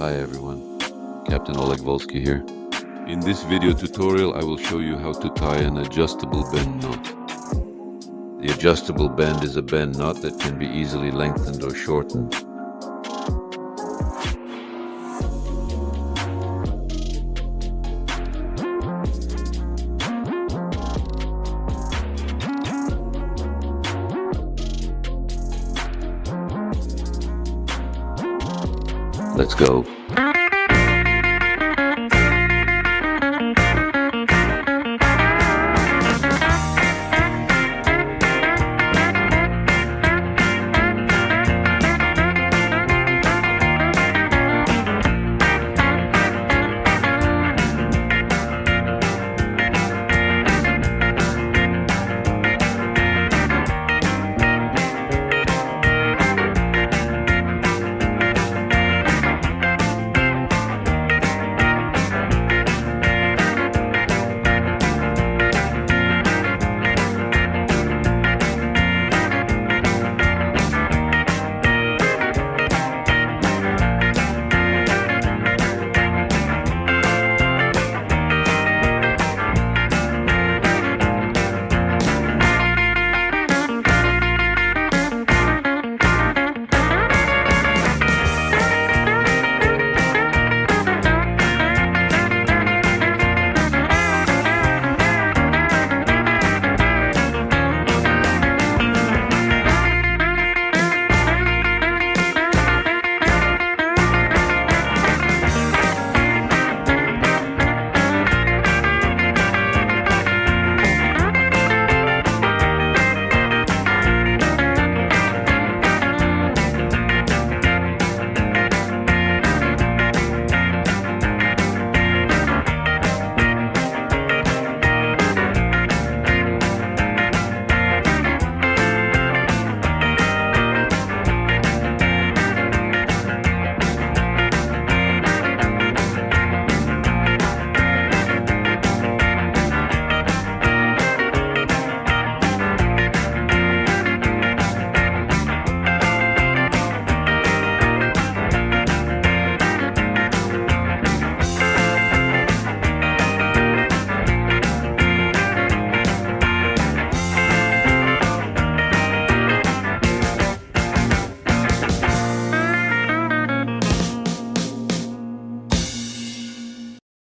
Hi everyone, Captain Oleg Volsky here. In this video tutorial I will show you how to tie an adjustable bend knot. The adjustable bend is a bend knot that can be easily lengthened or shortened. Let's go.